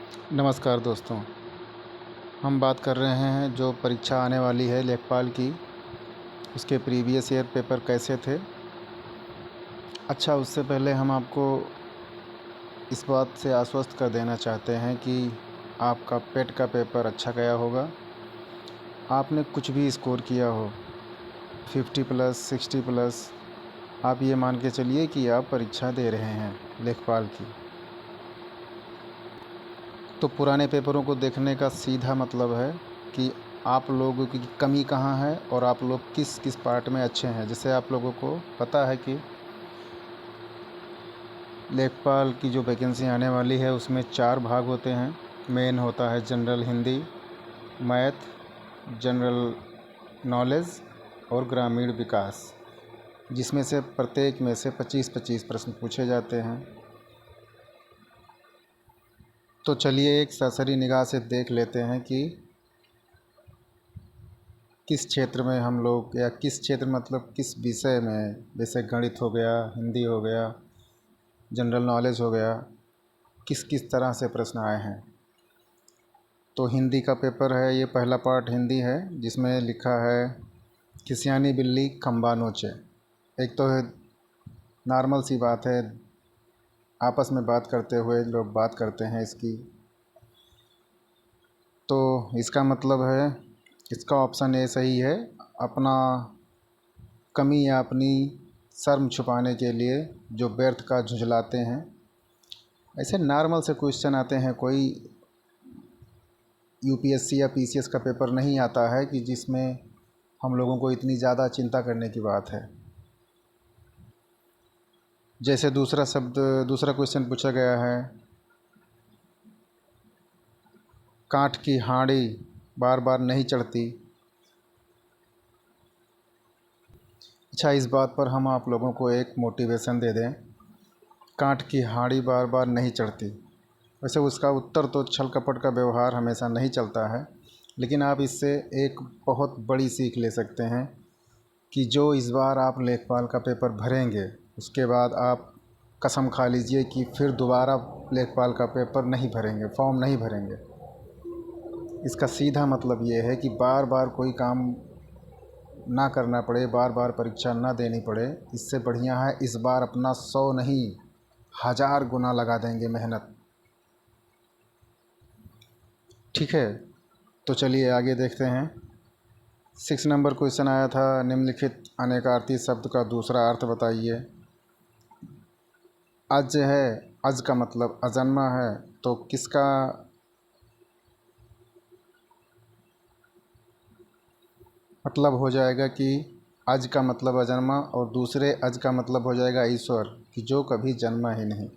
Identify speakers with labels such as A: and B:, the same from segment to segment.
A: नमस्कार दोस्तों। हम बात कर रहे हैं जो परीक्षा आने वाली है लेखपाल की, उसके प्रीवियस ईयर पेपर कैसे थे। अच्छा, उससे पहले हम आपको इस बात से आश्वस्त कर देना चाहते हैं कि आपका पेट का पेपर अच्छा गया होगा। आपने कुछ भी स्कोर किया हो, 50 प्लस 60 प्लस, आप ये मान के चलिए कि आप परीक्षा दे रहे हैं लेखपाल की। तो पुराने पेपरों को देखने का सीधा मतलब है कि आप लोगों की कमी कहाँ है और आप लोग किस किस पार्ट में अच्छे हैं। जैसे आप लोगों को पता है कि लेखपाल की जो वैकेंसी आने वाली है उसमें 4 भाग होते हैं। मेन होता है general Hindi, math, general knowledge और ग्रामीण विकास, जिसमें से प्रत्येक में से 25-25 प्रश्न पूछे जाते हैं। तो चलिए एक सरसरी निगाह से देख लेते हैं कि किस क्षेत्र में हम लोग, या किस क्षेत्र मतलब किस विषय में, जैसे गणित हो गया, हिंदी हो गया, जनरल नॉलेज हो गया, किस किस तरह से प्रश्न आए हैं। तो हिंदी का पेपर है, ये पहला पार्ट हिंदी है, जिसमें लिखा है खिसियानी बिल्ली खंबा नोचे। एक तो है, नॉर्मल सी बात है, आपस में बात करते हुए लोग बात करते हैं इसकी। तो इसका मतलब है, इसका ऑप्शन ए सही है। अपना कमी या अपनी शर्म छुपाने के लिए जो व्यर्थ का झुझलाते हैं। ऐसे नॉर्मल से क्वेश्चन आते हैं, कोई यूपीएससी या पीसीएस का पेपर नहीं आता है कि जिसमें हम लोगों को इतनी ज़्यादा चिंता करने की बात है। जैसे दूसरा क्वेश्चन पूछा गया है, काठ की हांडी बार बार नहीं चढ़ती। अच्छा, इस बात पर हम आप लोगों को एक मोटिवेशन दे दें। काठ की हांडी बार बार नहीं चढ़ती, वैसे उसका उत्तर तो छल कपट का व्यवहार हमेशा नहीं चलता है, लेकिन आप इससे एक बहुत बड़ी सीख ले सकते हैं कि जो इस बार आप लेखपाल का पेपर भरेंगे, उसके बाद आप कसम खा लीजिए कि फिर दोबारा लेखपाल का पेपर नहीं भरेंगे, फॉर्म नहीं भरेंगे। इसका सीधा मतलब ये है कि बार बार कोई काम ना करना पड़े, बार बार परीक्षा ना देनी पड़े। इससे बढ़िया है इस बार अपना 100 नहीं 1000 गुना लगा देंगे मेहनत। ठीक है, तो चलिए आगे देखते हैं। 6 नंबर क्वेश्चन आया था, निम्नलिखित अनेकार्थी शब्द का दूसरा अर्थ बताइए। अज है, अज का मतलब अजन्मा है, तो किसका मतलब हो जाएगा कि अज का मतलब अजन्मा और दूसरे अज का मतलब हो जाएगा ईश्वर, कि जो कभी जन्मा ही नहीं।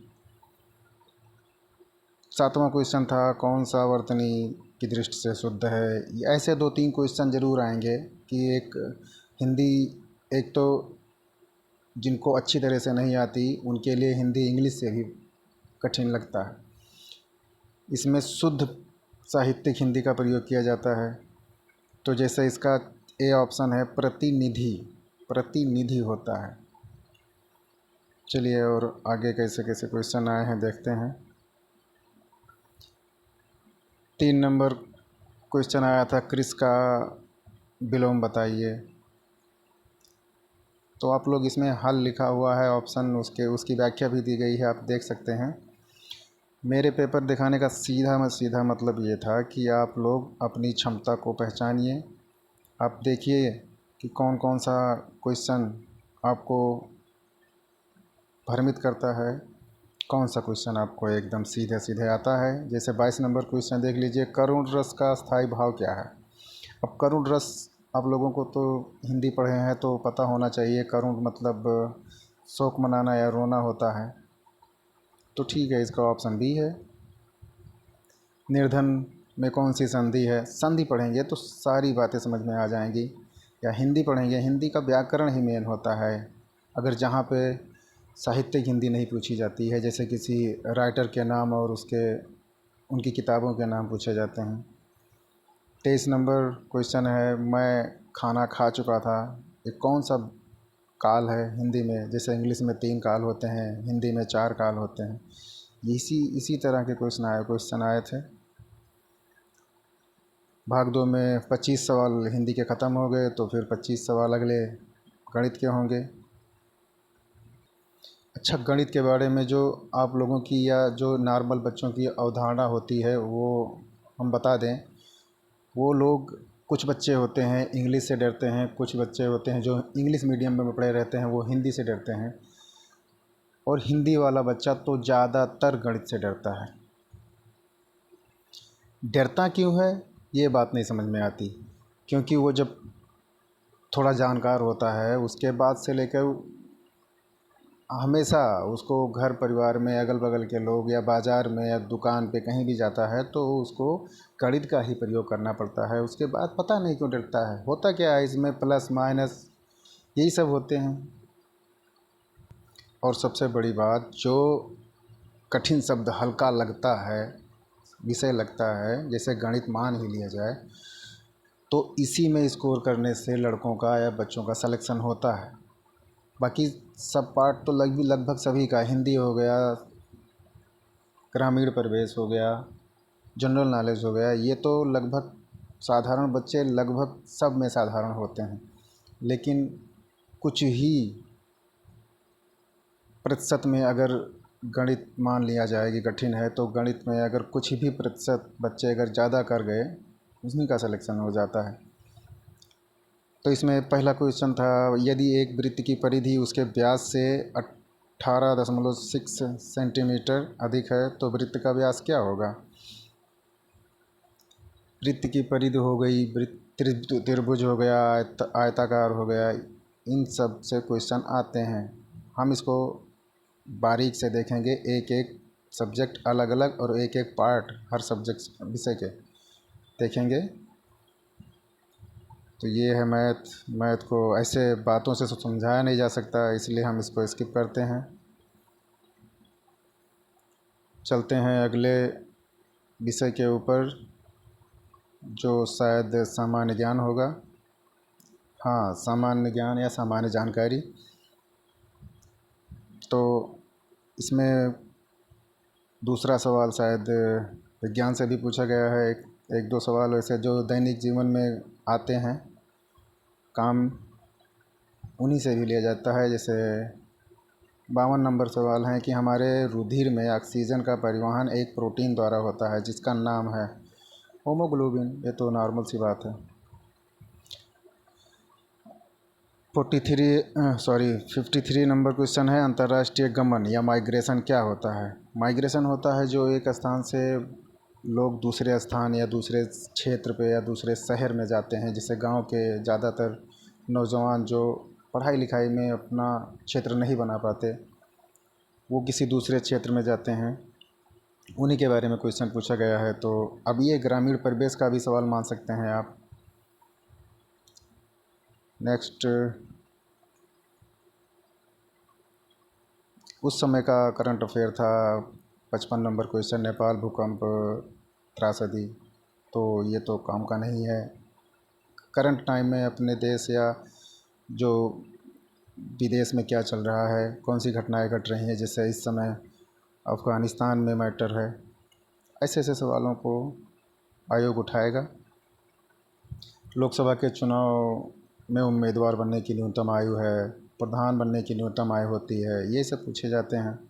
A: 7वां क्वेश्चन था, कौन सा वर्तनी की दृष्टि से शुद्ध है। ऐसे 2-3 क्वेश्चन ज़रूर आएंगे कि एक हिंदी, एक तो जिनको अच्छी तरह से नहीं आती उनके लिए हिंदी इंग्लिश से भी कठिन लगता है। इसमें शुद्ध साहित्यिक हिंदी का प्रयोग किया जाता है। तो जैसे इसका ए ऑप्शन है, प्रतिनिधि, प्रतिनिधि होता है। चलिए और आगे कैसे कैसे क्वेश्चन आए हैं देखते हैं। 3 नंबर क्वेश्चन आया था, कृष का विलोम बताइए। तो आप लोग इसमें हल लिखा हुआ है ऑप्शन, उसकी व्याख्या भी दी गई है, आप देख सकते हैं। मेरे पेपर दिखाने का सीधा मतलब ये था कि आप लोग अपनी क्षमता को पहचानिए। आप देखिए कि कौन कौन सा क्वेश्चन आपको भ्रमित करता है, कौन सा क्वेश्चन आपको एकदम सीधे सीधे आता है। जैसे 22 नंबर क्वेश्चन देख लीजिए, करुण रस का स्थायी भाव क्या है। अब करुण रस, आप लोगों को तो हिंदी पढ़े हैं तो पता होना चाहिए, करुण मतलब शोक मनाना या रोना होता है। तो ठीक है, इसका ऑप्शन बी है। निर्धन में कौन सी संधि है। संधि पढ़ेंगे तो सारी बातें समझ में आ जाएंगी। या हिंदी पढ़ेंगे, हिंदी का व्याकरण ही मेन होता है। अगर जहाँ पे साहित्यिक हिंदी नहीं पूछी जाती है, जैसे किसी राइटर के नाम और उनकी किताबों के नाम पूछे जाते हैं। 23 नंबर क्वेश्चन है, मैं खाना खा चुका था। ये कौन सा काल है हिंदी में। जैसे इंग्लिश में 3 काल होते हैं, हिंदी में 4 काल होते हैं। इसी तरह के क्वेश्चन आए थे। भाग 2 में 25 सवाल हिंदी के ख़त्म हो गए, तो फिर 25 सवाल अगले गणित के होंगे। अच्छा, गणित के बारे में जो आप लोगों की या जो नॉर्मल बच्चों की अवधारणा होती है वो हम बता दें। वो लोग, कुछ बच्चे होते हैं इंग्लिश से डरते हैं, कुछ बच्चे होते हैं जो इंग्लिश मीडियम में पढ़े रहते हैं वो हिंदी से डरते हैं, और हिंदी वाला बच्चा तो ज़्यादातर गणित से डरता है। डरता क्यों है ये बात नहीं समझ में आती, क्योंकि वो जब थोड़ा जानकार होता है उसके बाद से लेकर हमेशा उसको घर परिवार में अगल बगल के लोग या बाज़ार में या दुकान पे कहीं भी जाता है तो उसको गणित का ही प्रयोग करना पड़ता है। उसके बाद पता नहीं क्यों डरता है, होता क्या है इसमें, प्लस माइनस यही सब होते हैं। और सबसे बड़ी बात, जो कठिन शब्द हल्का लगता है, विषय लगता है, जैसे गणित मान ही लिया जाए, तो इसी में स्कोर करने से लड़कों का या बच्चों का सिलेक्शन होता है। बाकी सब पार्ट तो लगभग सभी का, हिंदी हो गया, ग्रामीण परिवेश हो गया, जनरल नॉलेज हो गया, ये तो लगभग साधारण बच्चे लगभग सब में साधारण होते हैं। लेकिन कुछ ही प्रतिशत में अगर गणित मान लिया जाए कि कठिन है, तो गणित में अगर कुछ भी प्रतिशत बच्चे अगर ज़्यादा कर गए, उन्हीं का सिलेक्शन हो जाता है। तो इसमें पहला क्वेश्चन था, यदि एक वृत्त की परिधि उसके व्यास से 18.6 सेंटीमीटर अधिक है तो वृत्त का व्यास क्या होगा। वृत्त की परिधि हो गई, त्रिभुज हो गया, आयताकार हो गया, इन सब से क्वेश्चन आते हैं। हम इसको बारीक से देखेंगे, एक एक सब्जेक्ट अलग अलग और एक एक पार्ट हर सब्जेक्ट विषय के देखेंगे। तो ये है मैथ। मैथ को ऐसे बातों से समझाया नहीं जा सकता, इसलिए हम इसको स्किप करते हैं। चलते हैं अगले विषय के ऊपर, जो शायद सामान्य ज्ञान होगा। हाँ, सामान्य ज्ञान या सामान्य जानकारी। तो इसमें दूसरा सवाल शायद विज्ञान से भी पूछा गया है। एक दो सवाल वैसे जो दैनिक जीवन में आते हैं, काम उन्हीं से भी लिया जाता है। जैसे 52 नंबर सवाल है कि हमारे रुधिर में ऑक्सीजन का परिवहन एक प्रोटीन द्वारा होता है जिसका नाम है होमोग्लोबिन। ये तो नॉर्मल सी बात है। 53 नंबर क्वेश्चन है, अंतर्राष्ट्रीय गमन या माइग्रेशन क्या होता है। माइग्रेशन होता है जो एक स्थान से लोग दूसरे स्थान या दूसरे क्षेत्र पे या दूसरे शहर में जाते हैं। जैसे गांव के ज़्यादातर नौजवान जो पढ़ाई लिखाई में अपना क्षेत्र नहीं बना पाते, वो किसी दूसरे क्षेत्र में जाते हैं, उन्हीं के बारे में क्वेश्चन पूछा गया है। तो अब ये ग्रामीण परिवेश का भी सवाल मान सकते हैं आप। नेक्स्ट, उस समय का करंट अफेयर था 55 नंबर क्वेश्चन, नेपाल भूकंप त्रासदी। तो ये तो काम का नहीं है। करंट टाइम में अपने देश या जो विदेश में क्या चल रहा है, कौन सी घटनाएं घट रही हैं, जैसे इस समय अफ़गानिस्तान में मैटर है, ऐसे ऐसे सवालों को आयोग उठाएगा। लोकसभा के चुनाव में उम्मीदवार बनने की न्यूनतम आयु है, प्रधान बनने की न्यूनतम आयु होती है, ये सब पूछे जाते हैं।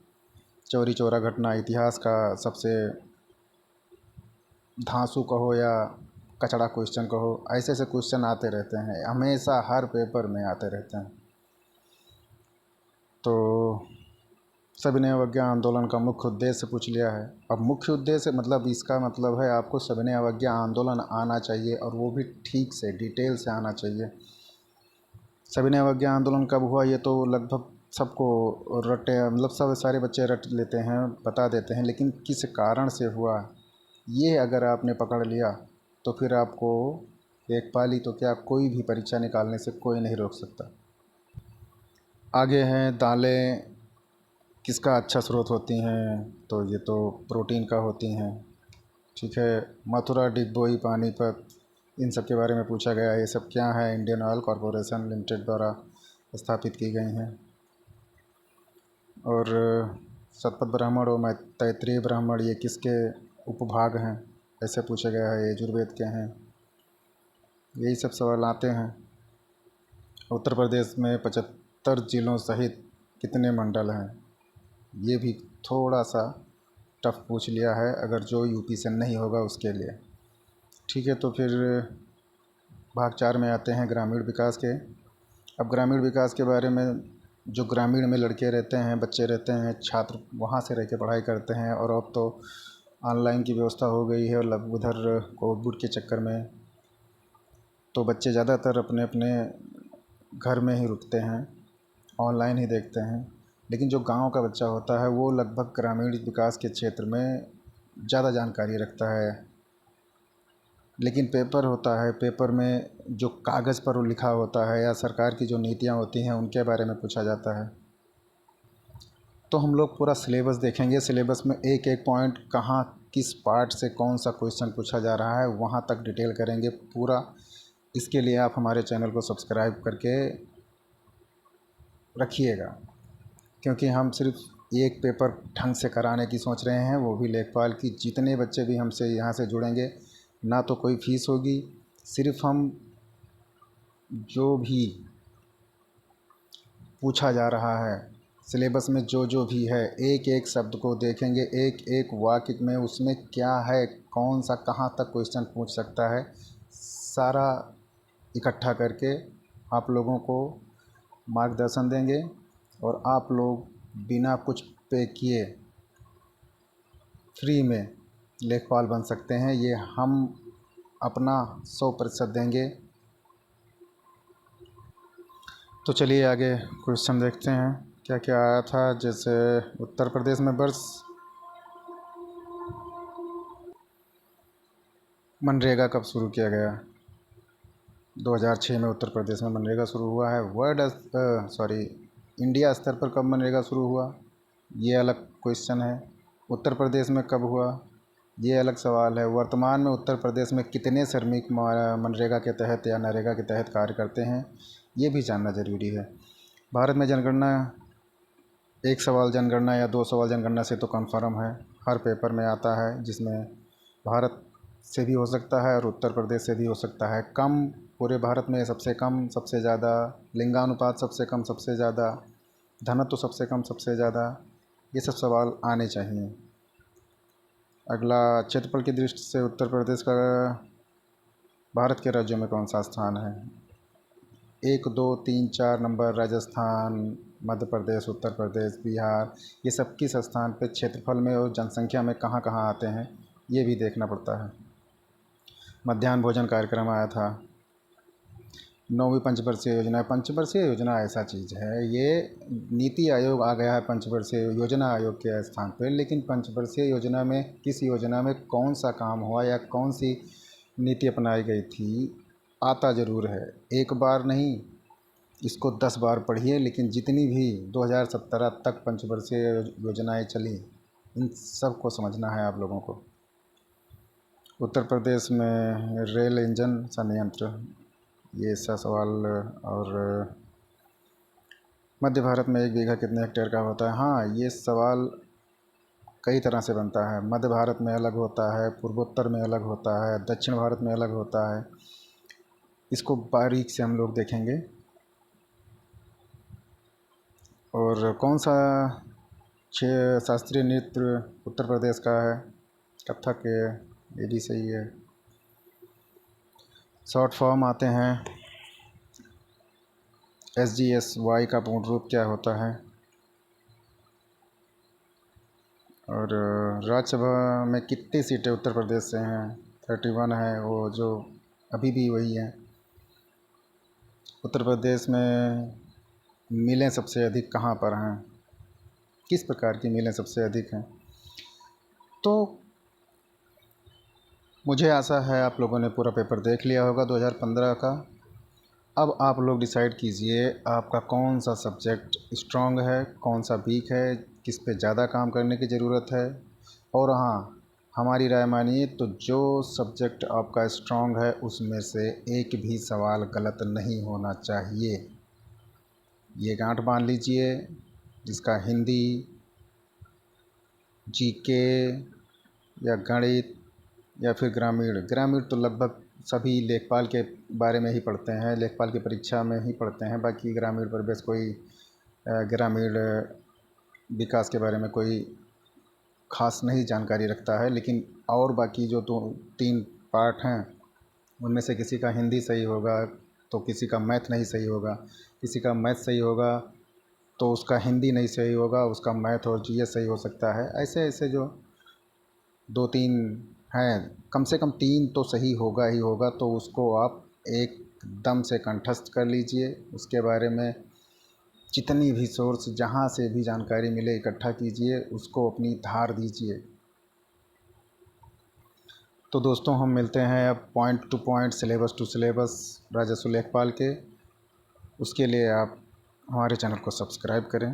A: चौरी चौरा घटना, इतिहास का सबसे धांसू कहो या कचड़ा क्वेश्चन कहो, ऐसे ऐसे क्वेश्चन आते रहते हैं, हमेशा हर पेपर में आते रहते हैं। तो सविनय अवज्ञा आंदोलन का मुख्य उद्देश्य पूछ लिया है। अब मुख्य उद्देश्य मतलब इसका मतलब है आपको सविनय अवज्ञा आंदोलन आना चाहिए, और वो भी ठीक से डिटेल से आना चाहिए। सविनय अवज्ञा आंदोलन कब हुआ ये तो लगभग सबको रटे, मतलब सब सारे बच्चे रट लेते हैं, बता देते हैं, लेकिन किस कारण से हुआ ये अगर आपने पकड़ लिया तो फिर आपको एक पाली तो क्या कोई भी परीक्षा निकालने से कोई नहीं रोक सकता। आगे हैं दालें किसका अच्छा स्रोत होती हैं, तो ये तो प्रोटीन का होती हैं। ठीक है, मथुरा, डिगबोई, पानीपत, इन सब के बारे में पूछा गया है। ये सब क्या है, इंडियन ऑयल कॉरपोरेशन लिमिटेड द्वारा स्थापित की गई हैं। और शतपथ ब्राह्मण और तैत्तिरीय ब्राह्मण ये किसके उपभाग हैं, ऐसे पूछा गया है। यजुर्वेद के हैं। यही सब सवाल आते हैं। उत्तर प्रदेश में 75 जिलों सहित कितने मंडल हैं, ये भी थोड़ा सा टफ पूछ लिया है, अगर जो यूपी से नहीं होगा उसके लिए। ठीक है, तो फिर भाग 4 में आते हैं ग्रामीण विकास के। अब ग्रामीण विकास के बारे में, जो ग्रामीण में लड़के रहते हैं, बच्चे रहते हैं, छात्र वहाँ से रह के पढ़ाई करते हैं, और अब तो ऑनलाइन की व्यवस्था हो गई है, और उधर कोविड के चक्कर में तो बच्चे ज़्यादातर अपने अपने घर में ही रुकते हैं, ऑनलाइन ही देखते हैं। लेकिन जो गांव का बच्चा होता है वो लगभग ग्रामीण विकास के क्षेत्र में ज़्यादा जानकारी रखता है। लेकिन पेपर होता है, पेपर में जो कागज़ पर लिखा होता है या सरकार की जो नीतियाँ होती हैं उनके बारे में पूछा जाता है। तो हम लोग पूरा सिलेबस देखेंगे। सिलेबस में एक एक पॉइंट, कहाँ किस पार्ट से कौन सा क्वेश्चन पूछा जा रहा है, वहाँ तक डिटेल करेंगे पूरा। इसके लिए आप हमारे चैनल को सब्सक्राइब करके रखिएगा, क्योंकि हम सिर्फ एक पेपर ढंग से कराने की सोच रहे हैं, वो भी लेखपाल की। जितने बच्चे भी हमसे यहाँ से जुड़ेंगे, ना तो कोई फ़ीस होगी, सिर्फ हम जो भी पूछा जा रहा है सिलेबस में, जो जो भी है, एक एक शब्द को देखेंगे, एक एक वाक्य में उसमें क्या है, कौन सा कहाँ तक क्वेश्चन पूछ सकता है, सारा इकट्ठा करके आप लोगों को मार्गदर्शन देंगे, और आप लोग बिना कुछ पे किए फ्री में लेखपाल बन सकते हैं। ये हम अपना 100% देंगे। तो चलिए आगे क्वेश्चन देखते हैं क्या क्या आया था। जैसे उत्तर प्रदेश में वर्ष मनरेगा कब शुरू किया गया? 2006 में उत्तर प्रदेश में मनरेगा शुरू हुआ है। इंडिया स्तर पर कब मनरेगा शुरू हुआ, ये अलग क्वेश्चन है। उत्तर प्रदेश में कब हुआ, ये अलग सवाल है। वर्तमान में उत्तर प्रदेश में कितने श्रमिक मनरेगा के तहत या नरेगा के तहत कार्य करते हैं, ये भी जानना ज़रूरी है। भारत में जनगणना, एक सवाल जनगणना या 2 सवाल जनगणना से तो कन्फर्म है, हर पेपर में आता है, जिसमें भारत से भी हो सकता है और उत्तर प्रदेश से भी हो सकता है। कम, पूरे भारत में सबसे कम, सबसे ज़्यादा, लिंगानुपात सबसे कम, सबसे ज़्यादा, घनत्व सबसे कम, सबसे ज़्यादा, ये सब सवाल आने चाहिए। अगला, क्षेत्रफल की दृष्टि से उत्तर प्रदेश का भारत के राज्यों में कौन सा स्थान है? 1, 2, 3, 4 नंबर राजस्थान, मध्य प्रदेश, उत्तर प्रदेश, बिहार, ये सब किस स्थान पे क्षेत्रफल में और जनसंख्या में कहाँ कहाँ आते हैं, ये भी देखना पड़ता है। मध्याह्न भोजन कार्यक्रम आया था। 9वीं पंचवर्षीय योजना। पंचवर्षीय योजना ऐसा चीज़ है, ये नीति आयोग आ गया है पंचवर्षीय योजना आयोग के स्थान पर, लेकिन पंचवर्षीय योजना में किस योजना में कौन सा काम हुआ या कौन सी नीति अपनाई गई थी, आता ज़रूर है। एक बार नहीं, इसको 10 बार पढ़िए, लेकिन जितनी भी 2017 तक पंचवर्षीय योजनाएं चली, इन सब को समझना है आप लोगों को। उत्तर प्रदेश में रेल इंजन संयंत्र, ये ऐसा सवाल। और मध्य भारत में 1 बीघा कितने हेक्टेयर का होता है? हाँ, ये सवाल कई तरह से बनता है। मध्य भारत में अलग होता है, पूर्वोत्तर में अलग होता है, दक्षिण भारत में अलग होता है। इसको बारीक से हम लोग देखेंगे। और कौन सा शास्त्रीय नृत्य उत्तर प्रदेश का है? कथक है, ये भी सही है। शॉर्ट फॉर्म आते हैं। SGSY का पूर्ण रूप क्या होता है? और राज्यसभा में कितनी सीटें उत्तर प्रदेश से हैं? 31 है, वो जो अभी भी वही है। उत्तर प्रदेश में मिलें सबसे अधिक कहाँ पर हैं? किस प्रकार की मिलें सबसे अधिक हैं? तो मुझे आशा है आप लोगों ने पूरा पेपर देख लिया होगा 2015 का। अब आप लोग डिसाइड कीजिए आपका कौन सा सब्जेक्ट स्ट्रॉन्ग है, कौन सा वीक है, किस पे ज़्यादा काम करने की ज़रूरत है। और हाँ, हमारी राय मानिए तो जो सब्जेक्ट आपका स्ट्रॉन्ग है उसमें से एक भी सवाल गलत नहीं होना चाहिए, ये गांठ बांध लीजिए। जिसका हिंदी, जीके या गणित या फिर ग्रामीण। ग्रामीण तो लगभग सभी लेखपाल के बारे में ही पढ़ते हैं, लेखपाल की परीक्षा में ही पढ़ते हैं। बाकी ग्रामीण पर बेस कोई ग्रामीण विकास के बारे में कोई ख़ास नहीं जानकारी रखता है। लेकिन और बाकी जो 2-3 पार्ट हैं उनमें से किसी का हिंदी सही होगा तो किसी का मैथ नहीं सही होगा, किसी का मैथ सही होगा तो उसका हिंदी नहीं सही होगा, उसका मैथ और जीएस सही हो सकता है। ऐसे ऐसे जो 2-3 हैं, कम से कम 3 तो सही होगा ही होगा, तो उसको आप एकदम से कंठस्थ कर लीजिए। उसके बारे में जितनी भी सोर्स जहाँ से भी जानकारी मिले इकट्ठा कीजिए, उसको अपनी धार दीजिए। तो दोस्तों हम मिलते हैं अब point to point, syllabus to syllabus राजस्व लेखपाल के। उसके लिए आप हमारे चैनल को सब्सक्राइब करें।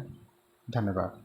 A: धन्यवाद।